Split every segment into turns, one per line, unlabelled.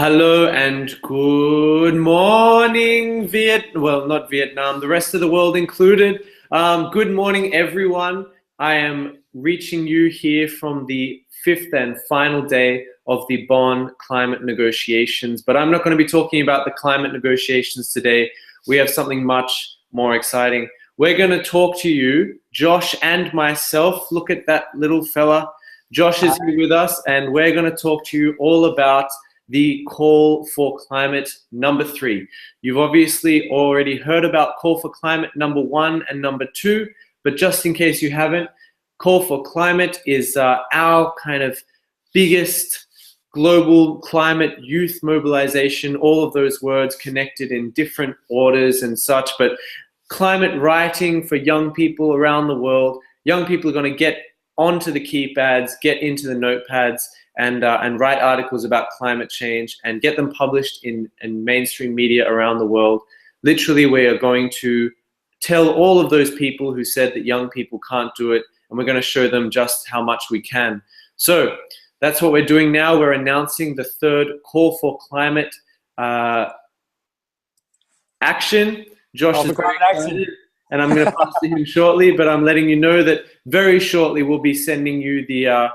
Hello and good morning, well, not Vietnam, the rest of the world included. Good morning, everyone. I am reaching you here from the fifth and final day of the Bonn Climate Negotiations, but I'm not going to be talking about the climate negotiations today. We have something much more exciting. We're going to talk to you, Josh and myself. Look at that little fella. Josh is here with us, and we're going to talk to you all about the call for climate number 3. You've obviously already heard about call for climate number 1 and number 2, but just in case you haven't, call for climate is our kind of biggest global climate youth mobilization, all of those words connected in different orders and such, but climate writing for young people around the world. Young people are going to get onto the keypads, get into the notepads, and write articles about climate change and get them published in mainstream media around the world. Literally, we are going to tell all of those people who said that young people can't do it, and we're going to show them just how much we can. So that's what we're doing now. We're announcing the third call for climate action. Josh is very excited, and I'm going to pass to him shortly, but I'm letting you know that very shortly we'll be sending you the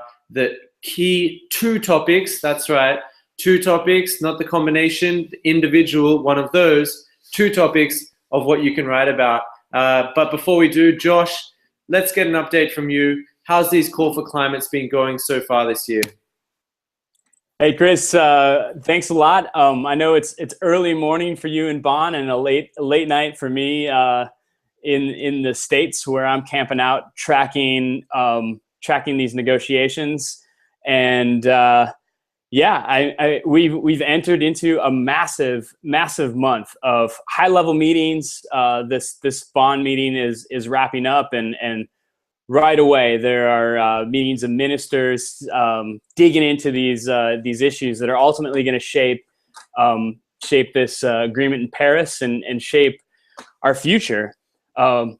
key 2 topics. That's right, 2 topics, not the combination, the individual one of those 2 topics of what you can write about. But before we do, Josh, let's get an update from you. How's these call for climates been going so far this year?
Hey Chris, thanks a lot. I know it's early morning for you in Bonn and a late night for me in the States, where I'm camping out tracking these negotiations. And we've entered into a massive month of high-level meetings. This Bonn meeting is wrapping up, and right away there are meetings of ministers digging into these issues that are ultimately going to shape this agreement in Paris and shape our future. In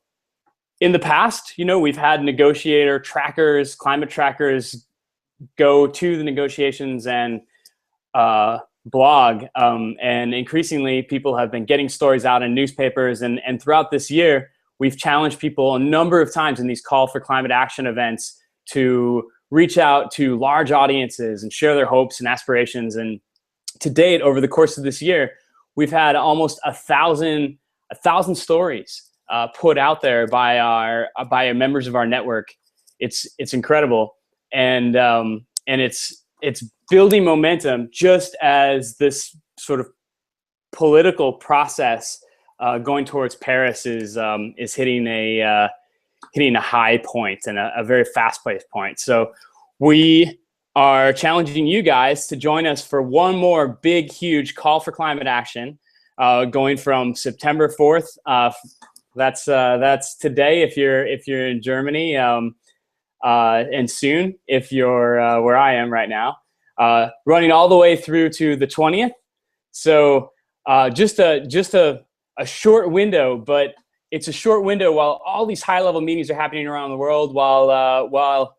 the past, we've had negotiator trackers, climate trackers go to the negotiations and blog, and increasingly people have been getting stories out in newspapers, and throughout this year we've challenged people a number of times in these call for climate action events to reach out to large audiences and share their hopes and aspirations. And to date, over the course of this year, we've had almost 1,000 stories put out there by our members of our network. It's incredible. And it's building momentum just as this sort of political process going towards Paris is hitting a high point and a very fast-paced point. So we are challenging you guys to join us for one more big, huge call for climate action, going from September 4th. That's today if you're in Germany. And soon, if you're where I am right now, running all the way through to the 20th. So just a short window, but it's a short window while all these high-level meetings are happening around the world, while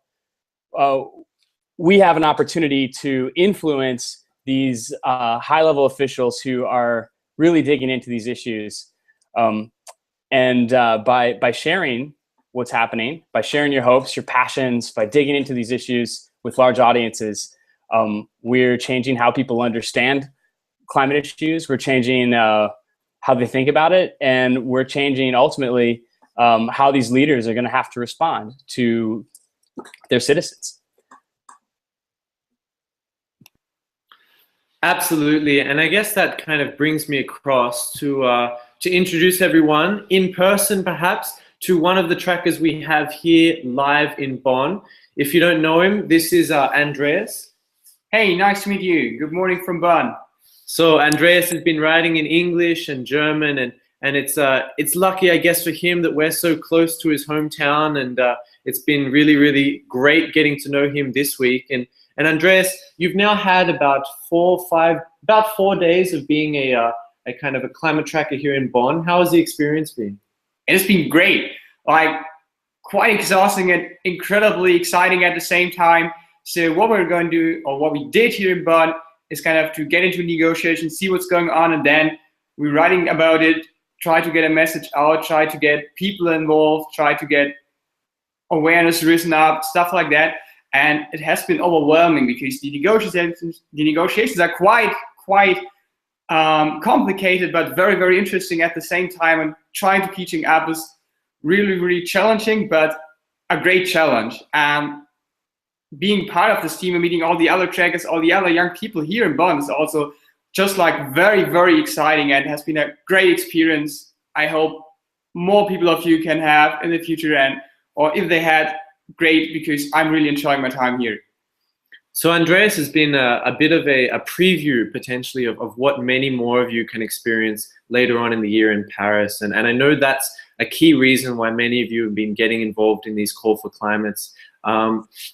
we have an opportunity to influence these high-level officials who are really digging into these issues. And by sharing what's happening, by sharing your hopes, your passions, by digging into these issues with large audiences, we're changing how people understand climate issues. We're changing how they think about it, and we're changing ultimately how these leaders are going to have to respond to their citizens.
Absolutely, and I guess that kind of brings me across to introduce everyone in person, perhaps, to one of the trackers we have here live in Bonn. If you don't know him, this is Andreas.
Hey, nice to meet you. Good morning from Bonn.
So Andreas has been writing in English and German, and it's lucky, I guess, for him that we're so close to his hometown, and it's been really great getting to know him this week. And Andreas, you've now had about 4 days of being a kind of a climate tracker here in Bonn. How has the experience been?
It's been great, like quite exhausting and incredibly exciting at the same time. So what we're going to do, or what we did here in Bonn, is kind of to get into negotiations, see what's going on, and then we're writing about it, try to get a message out, try to get people involved, try to get awareness risen up, stuff like that. And it has been overwhelming because the negotiations are quite complicated, but very, very interesting at the same time. And trying to keep up is really, really challenging, but a great challenge. Being part of this team and meeting all the other trackers, all the other young people here in Bonn is also just like very, very exciting, and has been a great experience. I hope more people of you can have in the future, and or if they had, great, because I'm really enjoying my time here.
So Andreas has been a bit of a preview potentially of what many more of you can experience later on in the year in Paris. And I know that's a key reason why many of you have been getting involved in these Call for Climates.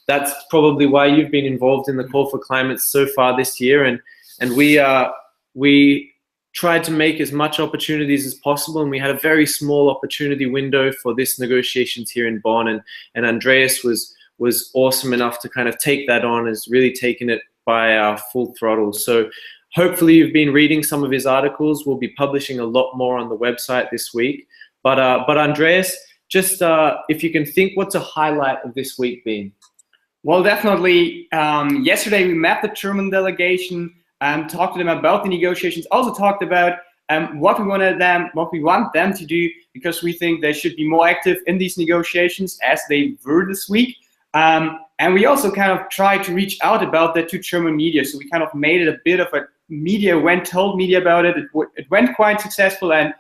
That's probably why you've been involved in the Call for Climates so far this year. And we tried to make as much opportunities as possible, and we had a very small opportunity window for this negotiations here in Bonn, and Andreas was awesome enough to kind of take that on, has really taken it by full throttle. So hopefully you've been reading some of his articles. We'll be publishing a lot more on the website this week. But Andreas, just if you can think, what's a highlight of this week been?
Well, definitely. Yesterday we met the German delegation, talked to them about the negotiations, also talked about what we want them to do, because we think they should be more active in these negotiations as they were this week. And we also kind of tried to reach out about that to German media. So we kind of made it a bit of a media event, told media about it. It went quite successful, and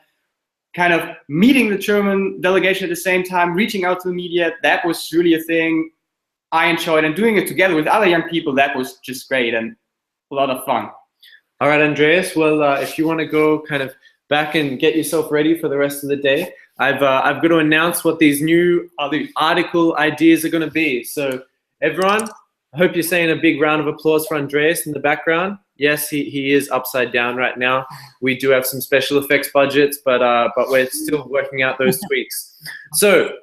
kind of meeting the German delegation at the same time, reaching out to the media, that was really a thing I enjoyed, and doing it together with other young people, that was just great and a lot of fun.
All right, Andreas. Well, if you want to go kind of back and get yourself ready for the rest of the day, I've got to announce what these new article ideas are going to be. So everyone, I hope you're saying a big round of applause for Andreas in the background. Yes, he is upside down right now. We do have some special effects budgets, but we're still working out those tweaks. So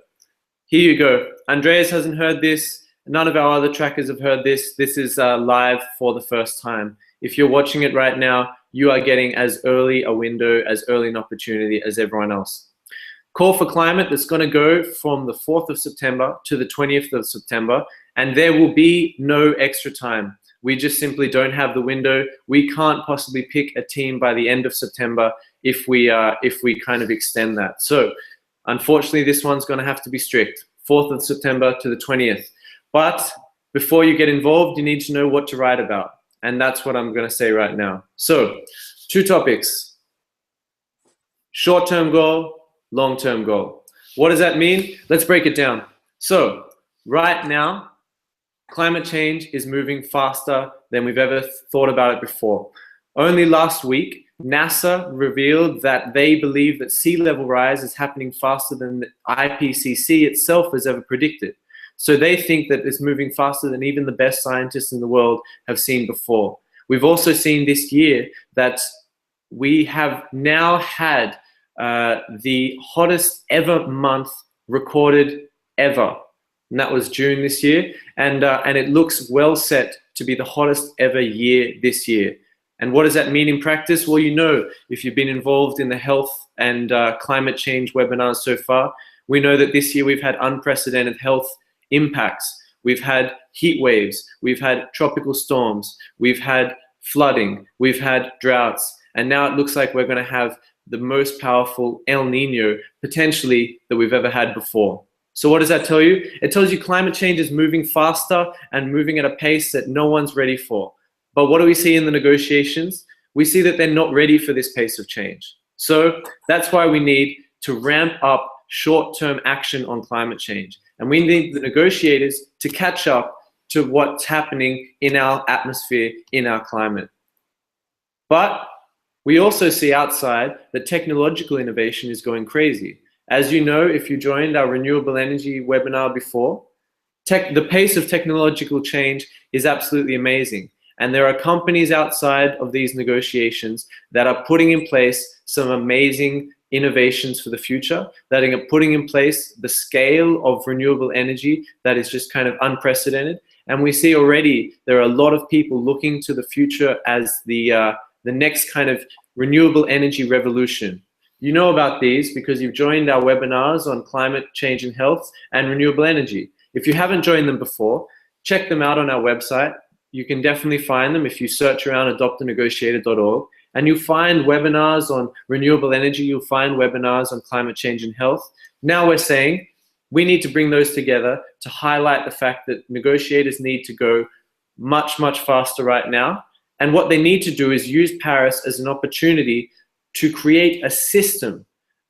here you go. Andreas hasn't heard this. None of our other trackers have heard this. This is live for the first time. If you're watching it right now, you are getting as early a window, as early an opportunity as everyone else. Call for Climate that's going to go from the 4th of September to the 20th of September, and there will be no extra time. We just simply don't have the window. We can't possibly pick a team by the end of September if we kind of extend that. So unfortunately, this one's going to have to be strict, 4th of September to the 20th. But before you get involved, you need to know what to write about. And that's what I'm going to say right now. So 2 topics: short-term goal, long-term goal. What does that mean? Let's break it down. So right now, climate change is moving faster than we've ever thought about it before. Only last week, NASA revealed that they believe that sea level rise is happening faster than the IPCC itself has ever predicted. So they think that it's moving faster than even the best scientists in the world have seen before. We've also seen this year that we have now had the hottest ever month recorded ever. And that was June this year. And it looks well set to be the hottest ever year this year. And what does that mean in practice? Well, you know, if you've been involved in the health and climate change webinars so far, we know that this year we've had unprecedented health impacts. We've had heat waves, we've had tropical storms, we've had flooding, we've had droughts, and now it looks like we're going to have the most powerful El Nino potentially that we've ever had before. So what does that tell you? It tells you climate change is moving faster and moving at a pace that no one's ready for. But what do we see in the negotiations? We see that they're not ready for this pace of change. So that's why we need to ramp up short-term action on climate change. And we need the negotiators to catch up to what's happening in our atmosphere, in our climate. But we also see outside that technological innovation is going crazy. As you know, if you joined our renewable energy webinar before, the pace of technological change is absolutely amazing. And there are companies outside of these negotiations that are putting in place some amazing innovations for the future, that are putting in place the scale of renewable energy that is just kind of unprecedented. And we see already there are a lot of people looking to the future as the next kind of renewable energy revolution. You know about these because you've joined our webinars on climate change and health and renewable energy. If you haven't joined them before, check them out on our website. You can definitely find them if you search around adoptanegotiator.org, and you'll find webinars on renewable energy, you'll find webinars on climate change and health. Now we're saying we need to bring those together to highlight the fact that negotiators need to go much, much faster right now. And what they need to do is use Paris as an opportunity to create a system,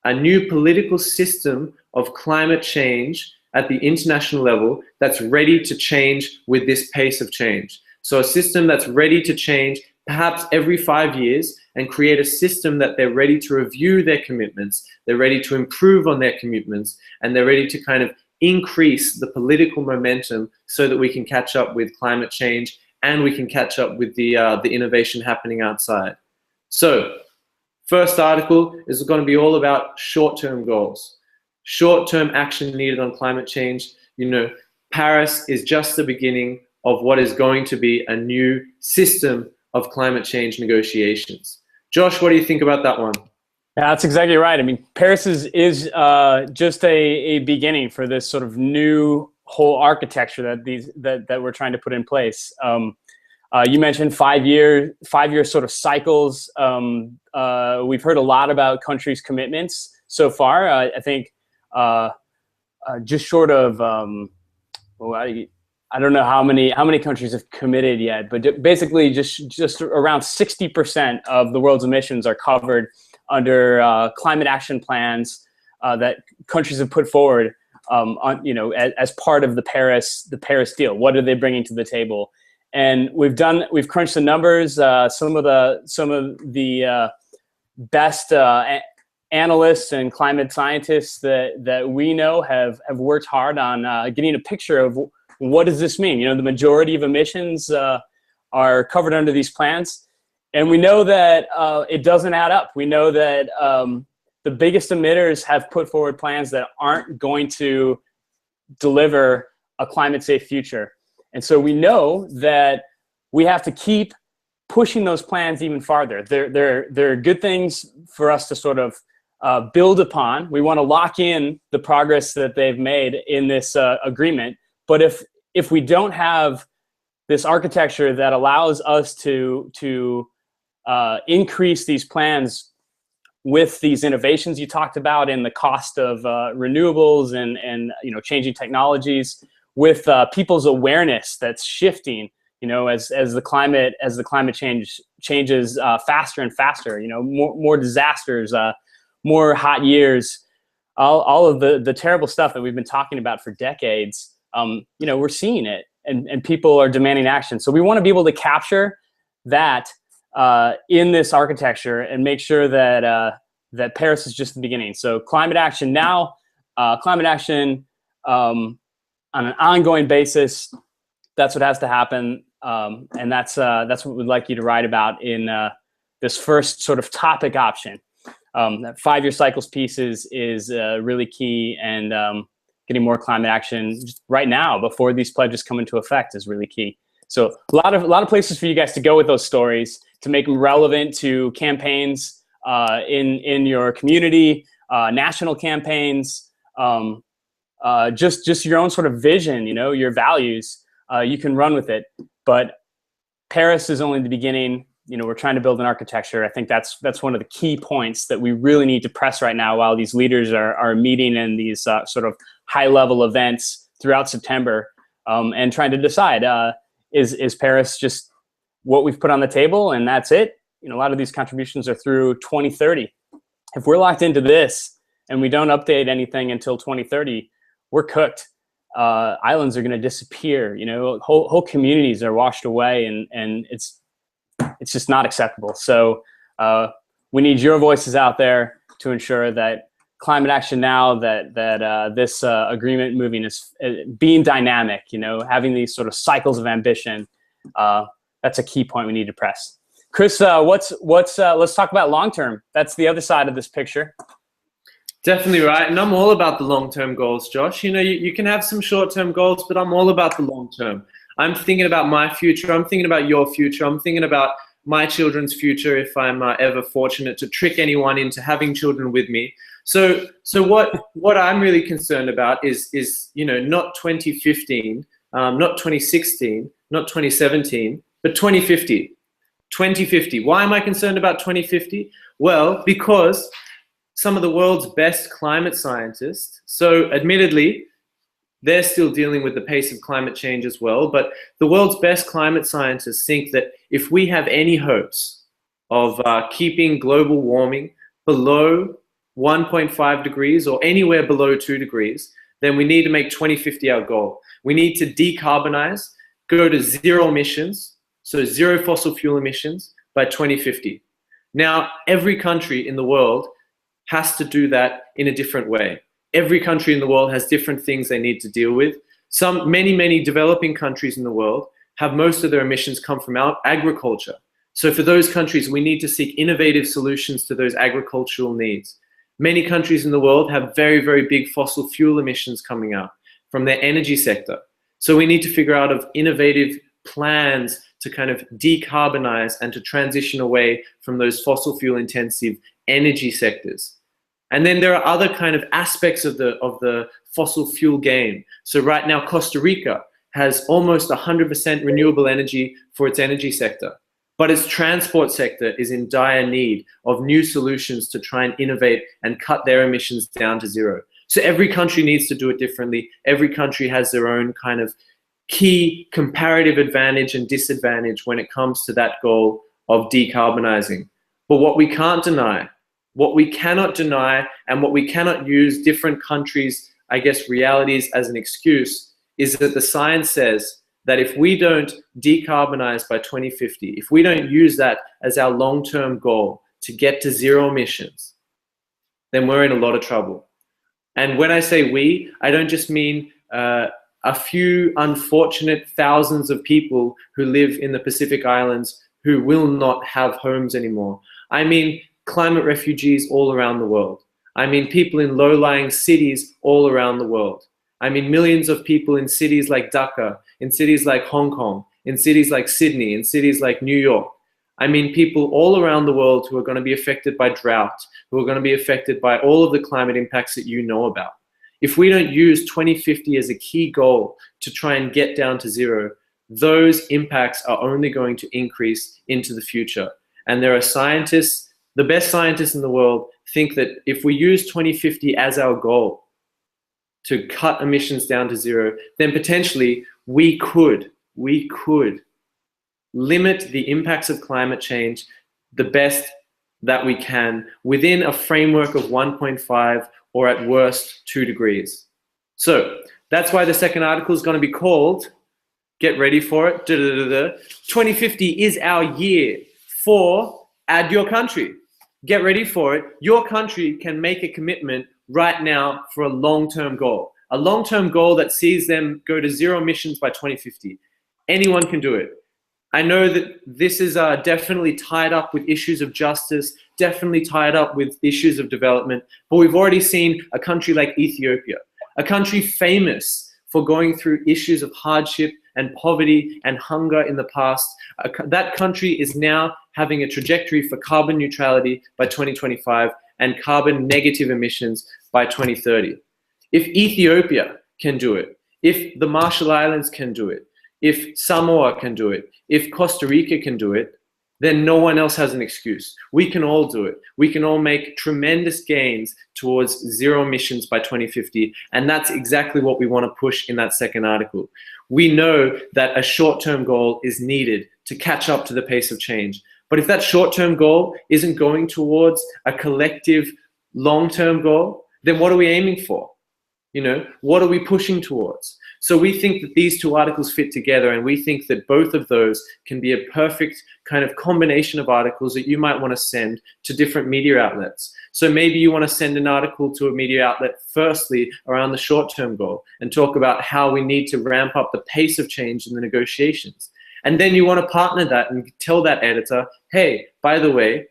a new political system of climate change at the international level that's ready to change with this pace of change. So a system that's ready to change perhaps every 5 years and create a system that they're ready to review their commitments, they're ready to improve on their commitments, and they're ready to kind of increase the political momentum so that we can catch up with climate change and we can catch up with the innovation happening outside. So first article is going to be all about short-term goals. Short-term action needed on climate change. You know, Paris is just the beginning of what is going to be a new system of climate change negotiations. Josh, what do you think about that one?
Yeah, that's exactly right. I mean, Paris is just a beginning for this sort of new whole architecture that we're trying to put in place. You mentioned 5 year sort of cycles. We've heard a lot about countries' commitments so far. I think just short of I don't know how many countries have committed yet, but basically just around 60% of the world's emissions are covered under climate action plans that countries have put forward, as part of the Paris deal. What are they bringing to the table? And we've crunched the numbers. Some of the best analysts and climate scientists that we know have worked hard on getting a picture of what does this mean. You know, the majority of emissions are covered under these plans, and we know that it doesn't add up. We know that the biggest emitters have put forward plans that aren't going to deliver a climate-safe future. And so we know that we have to keep pushing those plans even farther. They're good things for us to sort of build upon. We want to lock in the progress that they've made in this agreement. But if we don't have this architecture that allows us to increase these plans with these innovations you talked about in the cost of renewables and changing technologies, with people's awareness that's shifting, as the climate changes faster and faster, more disasters, more hot years, all of the terrible stuff that we've been talking about for decades. We're seeing it, and people are demanding action. So we want to be able to capture that in this architecture and make sure that that Paris is just the beginning. So climate action now, climate action on an ongoing basis. That's what has to happen, and that's what we'd like you to write about in this first sort of topic option. That 5 year cycles piece is really key, and getting more climate action just right now before these pledges come into effect is really key. So a lot of places for you guys to go with those stories to make them relevant to campaigns in your community, national campaigns, just your own sort of vision, your values. You can run with it, but Paris is only the beginning. We're trying to build an architecture. I think that's one of the key points that we really need to press right now while these leaders are meeting in these sort of high-level events throughout September, and trying to decide, is Paris just what we've put on the table and that's it? A lot of these contributions are through 2030. If we're locked into this and we don't update anything until 2030, we're cooked. Islands are going to disappear. Whole communities are washed away, and it's just not acceptable. So we need your voices out there to ensure that climate action now, that this agreement moving is being dynamic, having these sort of cycles of ambition. That's a key point we need to press. Chris, let's talk about long-term. That's the other side of this picture.
Definitely right. And I'm all about the long-term goals, Josh. You can have some short-term goals, but I'm all about the long-term. I'm thinking about my future. I'm thinking about your future. I'm thinking about my children's future if I'm ever fortunate to trick anyone into having children with me. So what I'm really concerned about is not 2015, not 2016, not 2017, but 2050. 2050. Why am I concerned about 2050? Well, because some of the world's best climate scientists, so admittedly, they're still dealing with the pace of climate change as well, but the world's best climate scientists think that if we have any hopes of keeping global warming below 1.5 degrees or anywhere below 2 degrees, then we need to make 2050 our goal. We need to decarbonize, go to zero emissions, so zero fossil fuel emissions by 2050. Now, every country in the world has to do that in a different way. Every country in the world has different things they need to deal with. Many developing countries in the world have most of their emissions come from agriculture. So for those countries, we need to seek innovative solutions to those agricultural needs. Many countries in the world have very big fossil fuel emissions coming out from their energy sector. So we need to figure out of innovative plans to kind of decarbonize and to transition away from those fossil fuel intensive energy sectors. And then there are other kind of aspects of the fossil fuel game. So right now, Costa Rica has almost 100% renewable energy for its energy sector, but its transport sector is in dire need of new solutions to try and innovate and cut their emissions down to zero. So every country needs to do it differently. Every country has their own kind of key comparative advantage and disadvantage when it comes to that goal of decarbonizing. But what we can't deny, what we cannot deny, and what we cannot use different countries', I guess, realities as an excuse is that the science says that if we don't decarbonize by 2050, if we don't use that as our long-term goal to get to zero emissions, then we're in a lot of trouble. And when I say we, I don't just mean a few unfortunate thousands of people who live in the Pacific Islands who will not have homes anymore. I mean climate refugees all around the world. I mean people in low-lying cities all around the world. I mean millions of people in cities like Dhaka, in cities like Hong Kong, in cities like Sydney, in cities like New York. I mean people all around the world who are going to be affected by drought, who are going to be affected by all of the climate impacts that you know about. If we don't use 2050 as a key goal to try and get down to zero, those impacts are only going to increase into the future. And there are scientists, the best scientists in the world, think that if we use 2050 as our goal to cut emissions down to zero, then potentially we could limit the impacts of climate change the best that we can within a framework of 1.5 or at worst 2 degrees. So that's why the second article is going to be called, get ready for it, 2050 is our year for add your country. Get ready for it. Your country can make a commitment right now for a long-term goal that sees them go to zero emissions by 2050. Anyone can do it. I know that this is definitely tied up with issues of justice, definitely tied up with issues of development, but we've already seen a country like Ethiopia, a country famous for going through issues of hardship and poverty and hunger in the past. That country is now having a trajectory for carbon neutrality by 2025 and carbon negative emissions by 2030. If Ethiopia can do it, if the Marshall Islands can do it, if Samoa can do it, if Costa Rica can do it, then no one else has an excuse. We can all do it. We can all make tremendous gains towards zero emissions by 2050. And that's exactly what we want to push in that second article. We know that a short-term goal is needed to catch up to the pace of change. But if that short-term goal isn't going towards a collective long-term goal, then what are we aiming for? What are we pushing towards? So we think that these two articles fit together, and we think that both of those can be a perfect kind of combination of articles that you might want to send to different media outlets. So maybe you want to send an article to a media outlet firstly around the short-term goal and talk about how we need to ramp up the pace of change in the negotiations. And then you want to partner that and tell that editor, hey, by the way,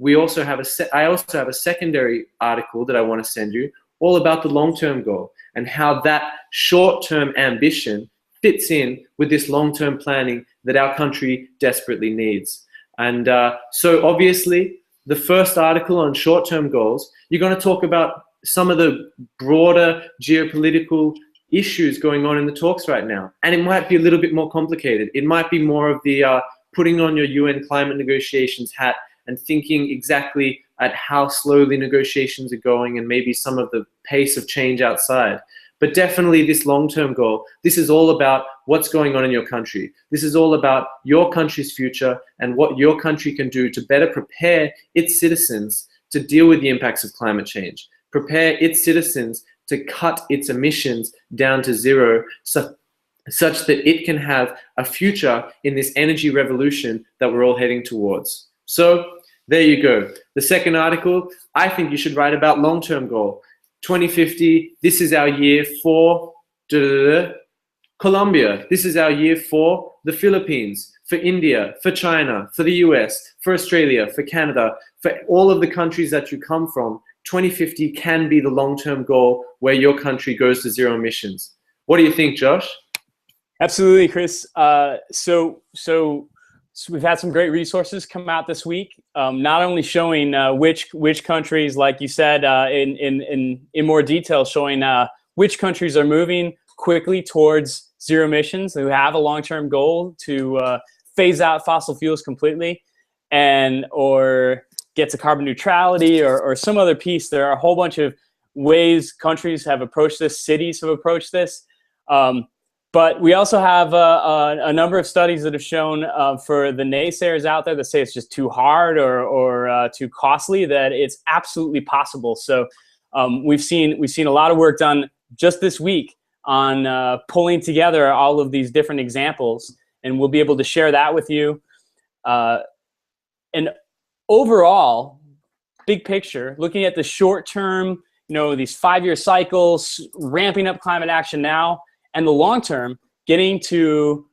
I also have a secondary article that I want to send you all about the long-term goal and how that short-term ambition fits in with this long-term planning that our country desperately needs. And so obviously, the first article on short-term goals, you're going to talk about some of the broader geopolitical issues going on in the talks right now. And it might be a little bit more complicated. It might be more of the putting on your UN climate negotiations hat and thinking exactly at how slowly negotiations are going and maybe some of the pace of change outside. But definitely this long-term goal, this is all about what's going on in your country. This is all about your country's future and what your country can do to better prepare its citizens to deal with the impacts of climate change, prepare its citizens to cut its emissions down to zero, such that it can have a future in this energy revolution that we're all heading towards. So there you go. The second article, I think you should write about long-term goal. 2050, this is our year for Colombia. This is our year for the Philippines, for India, for China, for the US, for Australia, for Canada, for all of the countries that you come from. 2050 can be the long-term goal where your country goes to zero emissions. What do you think, Josh?
Absolutely, Chris. So we've had some great resources come out this week, not only showing which countries, like you said, in more detail, showing which countries are moving quickly towards zero emissions, who have a long-term goal to phase out fossil fuels completely, or get to carbon neutrality, or some other piece. There are a whole bunch of ways countries have approached this, cities have approached this. But we also have a number of studies that have shown for the naysayers out there that say it's just too hard or too costly, that it's absolutely possible. So we've seen a lot of work done just this week on pulling together all of these different examples, and we'll be able to share that with you. And overall, big picture, looking at the short term, these 5-year cycles, ramping up climate action now, and the long term, getting to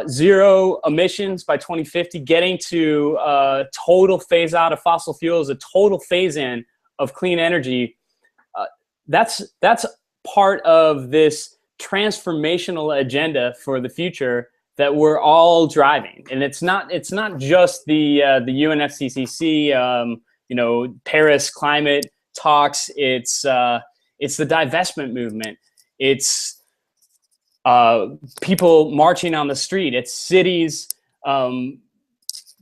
zero emissions by 2050, getting to total phase out of fossil fuels, a total phase in of clean energy. That's part of this transformational agenda for the future that we're all driving. And it's not just the UNFCCC, Paris climate talks. It's the divestment movement. It's people marching on the street. It's cities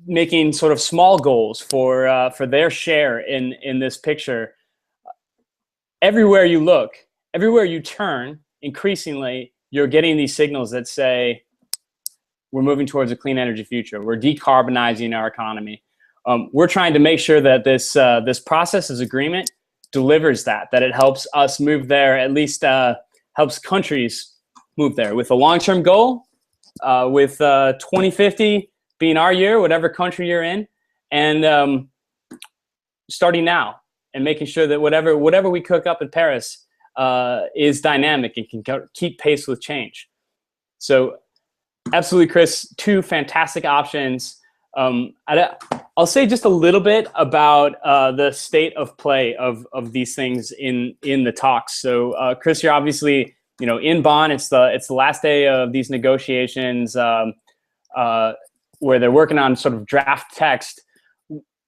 making sort of small goals for their share in this picture. Everywhere you look, everywhere you turn, increasingly, you're getting these signals that say, we're moving towards a clean energy future. We're decarbonizing our economy. We're trying to make sure that this process, this agreement, delivers that it helps us move there, at least helps countries move there with a long-term goal, with 2050 being our year, whatever country you're in, and starting now and making sure that whatever we cook up in Paris is dynamic and can keep pace with change. So absolutely, Chris, two fantastic options. I'll say just a little bit about the state of play of these things in the talks. So Chris, you're obviously in Bonn. It's the last day of these negotiations where they're working on sort of draft text.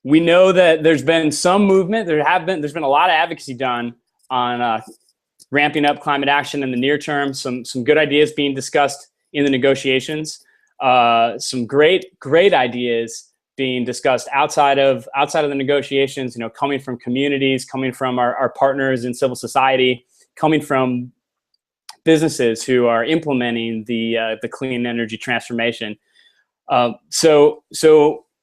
We know that there's been some movement. There's been a lot of advocacy done on ramping up climate action in the near term. Some good ideas being discussed in the negotiations. Some great ideas being discussed outside of the negotiations. Coming from communities, coming from our partners in civil society, coming from businesses who are implementing the clean energy transformation. So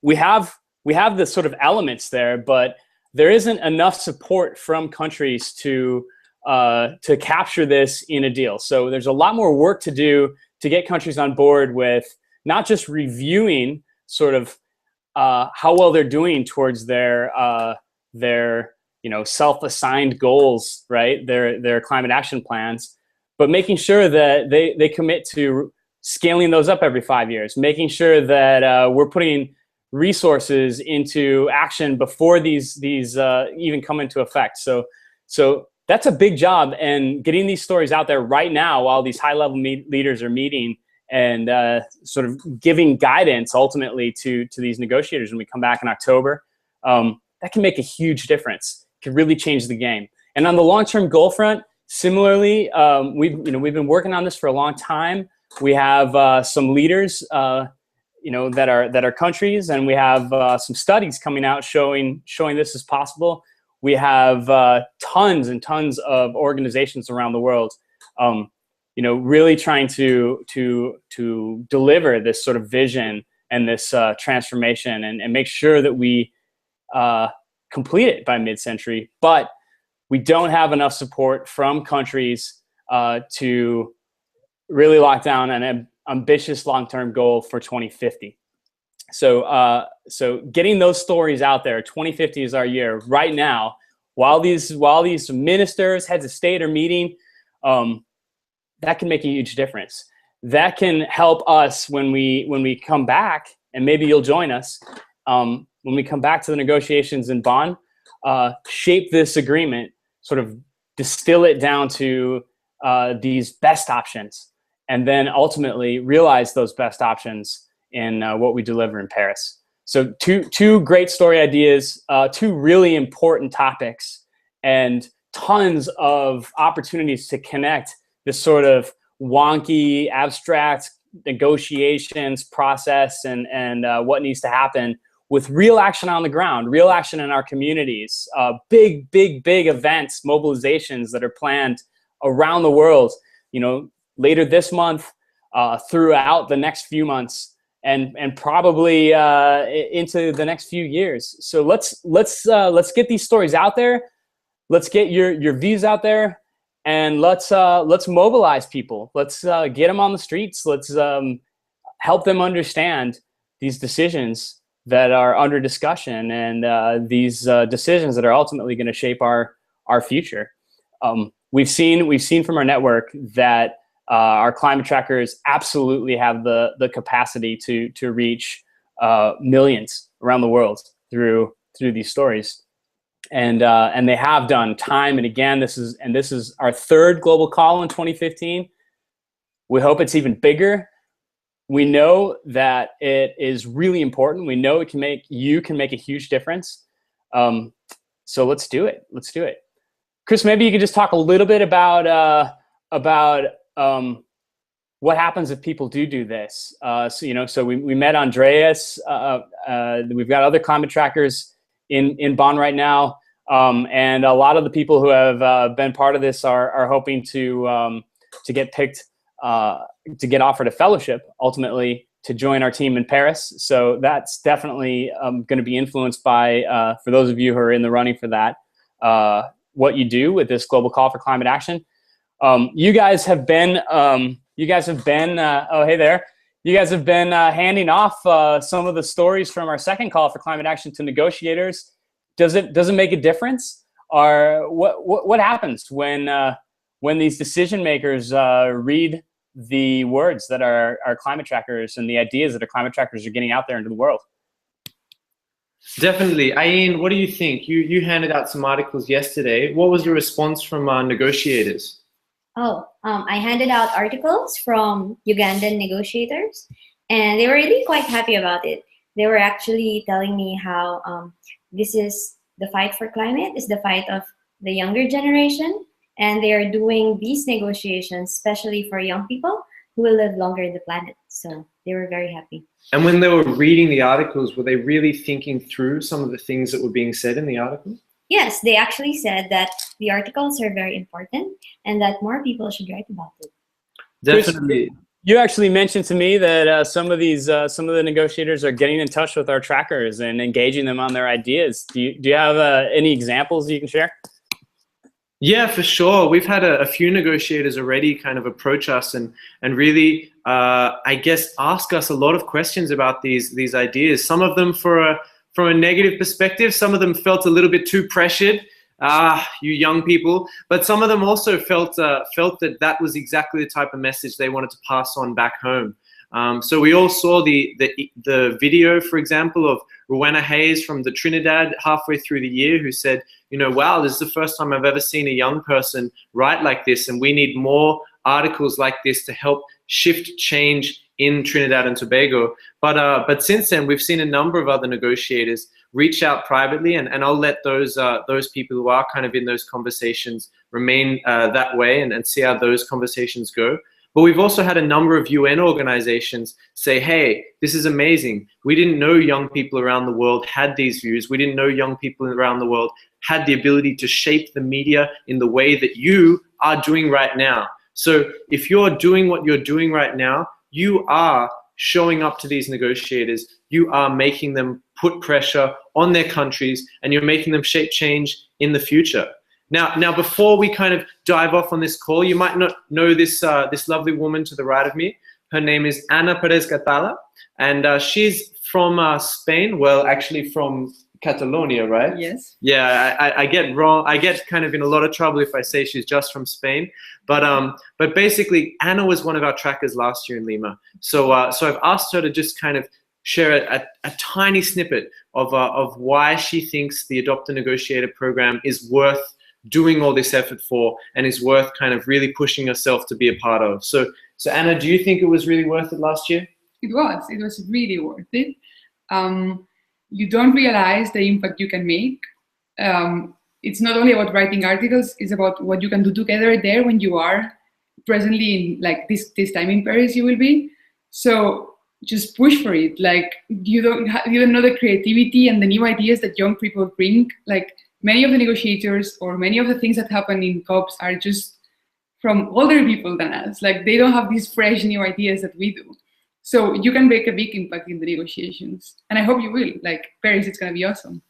we have the sort of elements there, but there isn't enough support from countries to capture this in a deal. So there's a lot more work to do to get countries on board with not just reviewing sort of how well they're doing towards their self-assigned goals, right? Their climate action plans, but making sure that they commit to scaling those up every 5 years, making sure that we're putting resources into action before these even come into effect. So that's a big job, and getting these stories out there right now while these high-level leaders are meeting and sort of giving guidance ultimately to these negotiators when we come back in October, that can make a huge difference. It can really change the game. And on the long-term goal front, similarly, we've been working on this for a long time. We have some leaders, that are countries, and we have some studies coming out showing this is possible. We have tons and tons of organizations around the world, really trying to deliver this sort of vision and this transformation and make sure that we complete it by mid-century. But we don't have enough support from countries to really lock down an ambitious long-term goal for 2050. So getting those stories out there, 2050 is our year right now. While these ministers, heads of state are meeting, that can make a huge difference. That can help us when we come back, and maybe you'll join us when we come back to the negotiations in Bonn. Shape this agreement, sort of distill it down to these best options, and then ultimately realize those best options in what we deliver in Paris. So two great story ideas, two really important topics, and tons of opportunities to connect this sort of wonky, abstract negotiations process and what needs to happen with real action on the ground, real action in our communities, big events, mobilizations that are planned around the world, later this month, throughout the next few months, and probably into the next few years. So let's get these stories out there. Let's get your views out there, and let's mobilize people. Let's get them on the streets. Let's help them understand these decisions that are under discussion, and these decisions that are ultimately going to shape our future. We've seen from our network that our climate trackers absolutely have the capacity to reach millions around the world through these stories, and they have done time and again. This is our third global call in 2015. We hope it's even bigger. We know that it is really important. We know you can make a huge difference. So let's do it. Let's do it. Chris, maybe you could just talk a little bit about what happens if people do this. So we met Andreas. We've got other climate trackers in Bonn right now, and a lot of the people who have been part of this are hoping to get picked, to get offered a fellowship ultimately to join our team in Paris. So that's definitely going to be influenced by, for those of you who are in the running for that, what you do with this global call for climate action. You guys have been oh, hey there. You guys have been handing off some of the stories from our second call for climate action to negotiators. Does it make a difference? Or what happens when these decision makers read the words that our climate trackers and the ideas that our climate trackers are getting out there into the world?
Definitely. Ian, what do you think? You handed out some articles yesterday. What was the response from our negotiators?
I handed out articles from Ugandan negotiators, and they were really quite happy about it. They were actually telling me how this is the fight for climate, is the fight of the younger generation, and they are doing these negotiations especially for young people who will live longer in the planet. So they were very happy.
And when they were reading the articles, were they really thinking through some of the things that were being said in the articles?
Yes, they actually said that the articles are very important and that more people should write about it.
Definitely.
Chris, you actually mentioned to me that some of the negotiators are getting in touch with our trackers and engaging them on their ideas. Do you have any examples you can share?
Yeah, for sure. We've had a few negotiators already kind of approach us and really, I guess, ask us a lot of questions about these ideas. Some of them from a negative perspective. Some of them felt a little bit too pressured, you young people. But some of them also felt that was exactly the type of message they wanted to pass on back home. So we all saw the video, for example, of Rowena Hayes from the Trinidad halfway through the year, who said, you know, wow, this is the first time I've ever seen a young person write like this, and we need more articles like this to help shift change in Trinidad and Tobago. But since then, we've seen a number of other negotiators reach out privately, and I'll let those people who are kind of in those conversations remain that way and see how those conversations go. But we've also had a number of UN organizations say, hey, this is amazing. We didn't know young people around the world had these views. We didn't know young people around the world had the ability to shape the media in the way that you are doing right now. So if you're doing what you're doing right now, you are showing up to these negotiators. You are making them put pressure on their countries, and you're making them shape change in the future. Now, before we kind of dive off on this call, you might not know this lovely woman to the right of me. Her name is Ana Perez Catala, and she's from Spain. Well, actually from Catalonia, right?
Yes.
Yeah, I get wrong. I get kind of in a lot of trouble if I say she's just from Spain. But basically, Ana was one of our trackers last year in Lima. So I've asked her to just kind of share a tiny snippet of why she thinks the Adopt a Negotiator program is worth doing all this effort for, and is worth kind of really pushing yourself to be a part of. So Ana, do you think it was really worth it last year?
It was really worth it. You don't realize the impact you can make. It's not only about writing articles, it's about what you can do together there when you are presently in, like this time in Paris you will be. So just push for it. Like you don't know the creativity and the new ideas that young people bring. Like many of the negotiators or many of the things that happen in COPs are just from older people than us. Like they don't have these fresh new ideas that we do. So you can make a big impact in the negotiations. And I hope you will. Like Paris, it's gonna be awesome.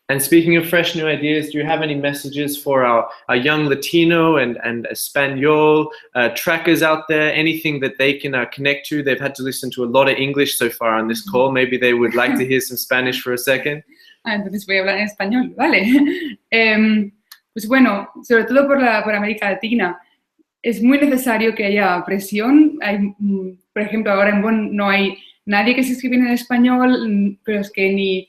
And speaking of fresh new ideas, do you have any messages for our young Latino and Espanol trackers out there? Anything that they can connect to? They've had to listen to a lot of English so far on this call. Maybe they would like to hear some Spanish for a second.
Entonces voy a hablar en español, vale. Pues bueno, sobre todo por América Latina, es muy necesario que haya presión. Por ejemplo, ahora en Bonn no hay nadie que se escribe en español, pero es que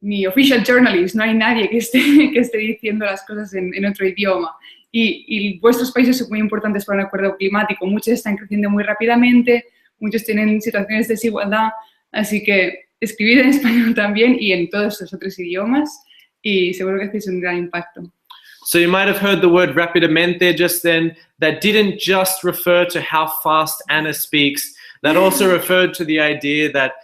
ni official journalist, no hay nadie que esté diciendo las cosas en otro idioma. Y vuestros países son muy importantes para un acuerdo climático. Muchos están creciendo muy rápidamente, muchos tienen situaciones de desigualdad, así que escribid en español también y en todos los otros idiomas y seguro que hacéis un gran impacto.
So you might have heard the word rapidamente just then. That didn't just refer to how fast Ana speaks. That also referred to the idea that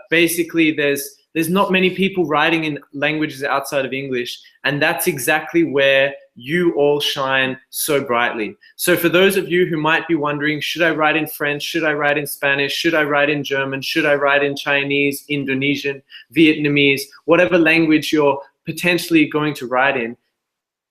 basically there's not many people writing in languages outside of English, and that's exactly where you all shine so brightly. So for those of you who might be wondering, should I write in French? Should I write in Spanish? Should I write in German? Should I write in Chinese, Indonesian, Vietnamese, whatever language you're potentially going to write in?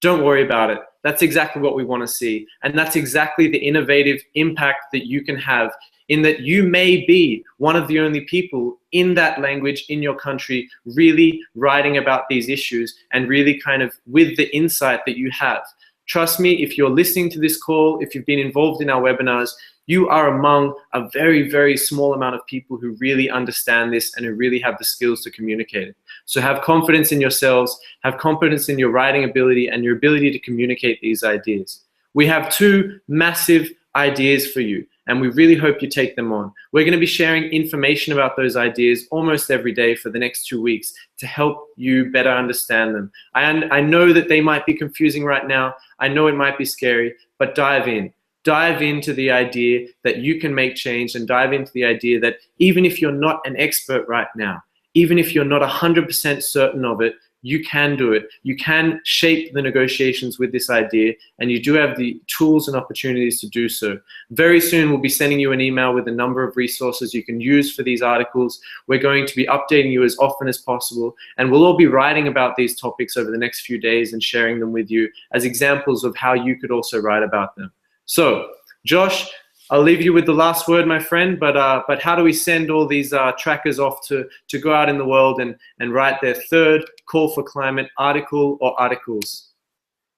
Don't worry about it. That's exactly what we want to see. And that's exactly the innovative impact that you can have, in that you may be one of the only people in that language in your country really writing about these issues and really kind of with the insight that you have. Trust me, if you're listening to this call, if you've been involved in our webinars, you are among a very, very small amount of people who really understand this and who really have the skills to communicate it. So have confidence in yourselves, have confidence in your writing ability and your ability to communicate these ideas. We have two massive ideas for you, and we really hope you take them on. We're going to be sharing information about those ideas almost every day for the next 2 weeks to help you better understand them. I know that they might be confusing right now. I know it might be scary, but dive in. Dive into the idea that you can make change, and dive into the idea that even if you're not an expert right now, even if you're not 100% certain of it, you can do it. You can shape the negotiations with this idea, and you do have the tools and opportunities to do so. Very soon, we'll be sending you an email with a number of resources you can use for these articles. We're going to be updating you as often as possible, and we'll all be writing about these topics over the next few days and sharing them with you as examples of how you could also write about them. So, Josh, I'll leave you with the last word, my friend, but how do we send all these trackers off to go out in the world and write their third call for climate article or articles?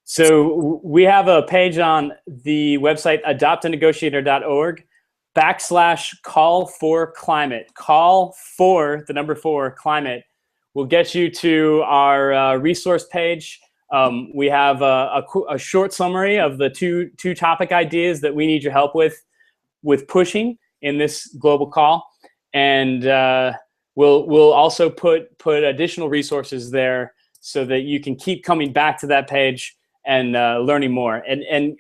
So we have a page on the website adoptanegotiator.org. /call for climate. Call for the number 4 climate will get you to our resource page. We have a short summary of the two topic ideas that we need your help with pushing in this global call, and we'll also put additional resources there so that you can keep coming back to that page and learning more. And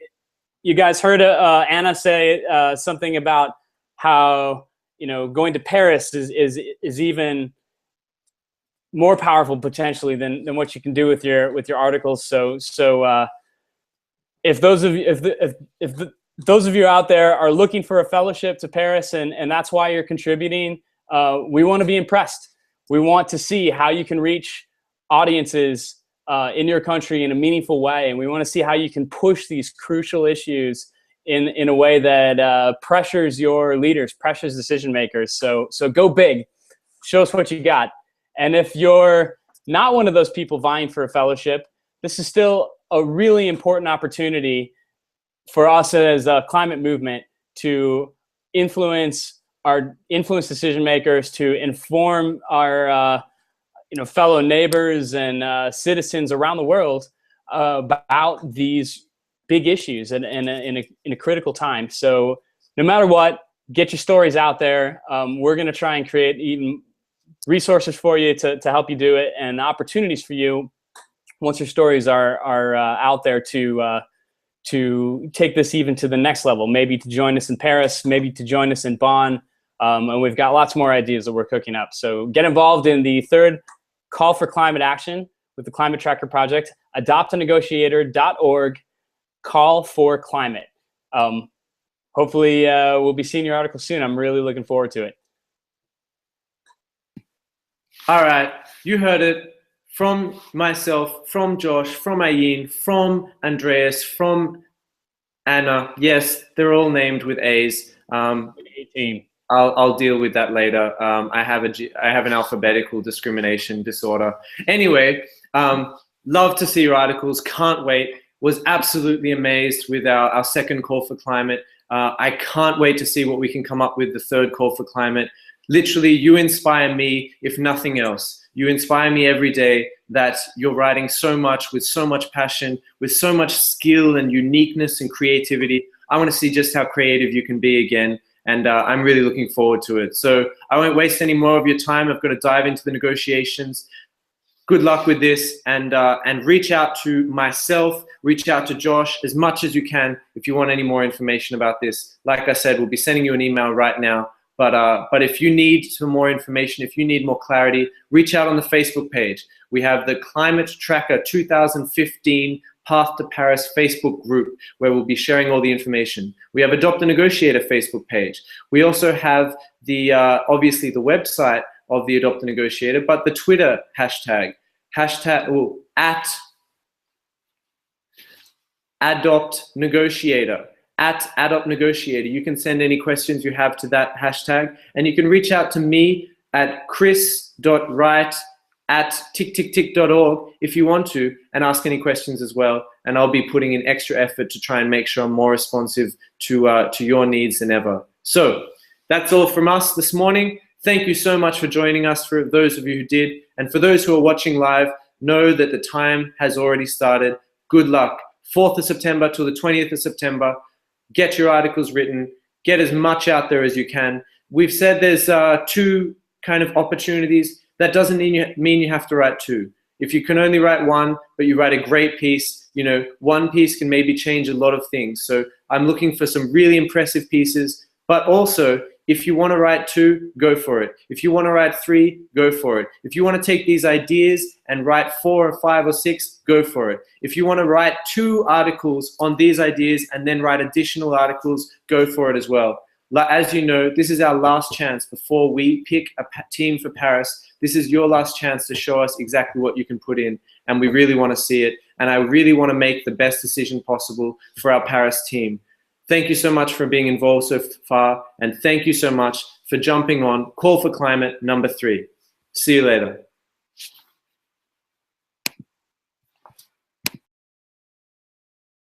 you guys heard Anna say something about how going to Paris is even more powerful potentially than what you can do with your articles. So if those of you those of you out there are looking for a fellowship to Paris and that's why you're contributing, we want to be impressed. We want to see how you can reach audiences in your country in a meaningful way, and we want to see how you can push these crucial issues in a way that pressures your leaders, pressures decision makers. So go big, show us what you got. And if you're not one of those people vying for a fellowship, this is still a really important opportunity for us as a climate movement to influence decision makers, to inform our fellow neighbors and citizens around the world about these big issues in a critical time. So no matter what, get your stories out there. We're going to try and create even resources for you to help you do it, and opportunities for you once your stories are out there to take this even to the next level, maybe to join us in Paris, maybe to join us in Bonn. And we've got lots more ideas that we're cooking up. So get involved in the 3rd Call for Climate Action with the Climate Tracker Project, adoptanegotiator.org, call for climate. Hopefully we'll be seeing your article soon. I'm really looking forward to it.
All right, you heard it from myself, from Josh, from Ayin, from Andreas, from Anna. Yes, they're all named with A's.
18.
I'll deal with that later. I have an alphabetical discrimination disorder. Anyway, love to see your articles. Can't wait. Was absolutely amazed with our 2nd call for climate. I can't wait to see what we can come up with the 3rd call for climate. Literally, you inspire me, if nothing else. You inspire me every day that you're writing so much with so much passion, with so much skill and uniqueness and creativity. I want to see just how creative you can be again. And I'm really looking forward to it. So I won't waste any more of your time. I've got to dive into the negotiations. Good luck with this, and reach out to myself, reach out to Josh as much as you can if you want any more information about this. Like I said, we'll be sending you an email right now. But if you need some more information, if you need more clarity, reach out on the Facebook page. We have the Climate Tracker 2015 Path to Paris Facebook group where we'll be sharing all the information. We have Adopt a Negotiator Facebook page. We also have the obviously the website of the Adopt a Negotiator, but the Twitter hashtag at Adopt Negotiator. At Adopt Negotiator. You can send any questions you have to that hashtag, and you can reach out to me at chris.wright@tick.org if you want to, and ask any questions as well. And I'll be putting in extra effort to try and make sure I'm more responsive to your needs than ever. So that's all from us this morning. Thank you so much for joining us, for those of you who did. And for those who are watching live, know that the time has already started. Good luck. 4th of September till the 20th of September. Get your articles written. Get as much out there as you can. We've said there's 2 kind of opportunities. That doesn't mean you have to write 2. If you can only write 1, but you write a great piece, 1 piece can maybe change a lot of things. So I'm looking for some really impressive pieces, but also if you want to write 2, go for it. If you want to write 3, go for it. If you want to take these ideas and write 4 or 5 or 6, go for it. If you want to write 2 articles on these ideas and then write additional articles, go for it as well. As you know, this is our last chance before we pick a team for Paris. This is your last chance to show us exactly what you can put in, and we really want to see it. And I really want to make the best decision possible for our Paris team. Thank you so much for being involved so far, and thank you so much for jumping on Call for Climate number 3. See you later.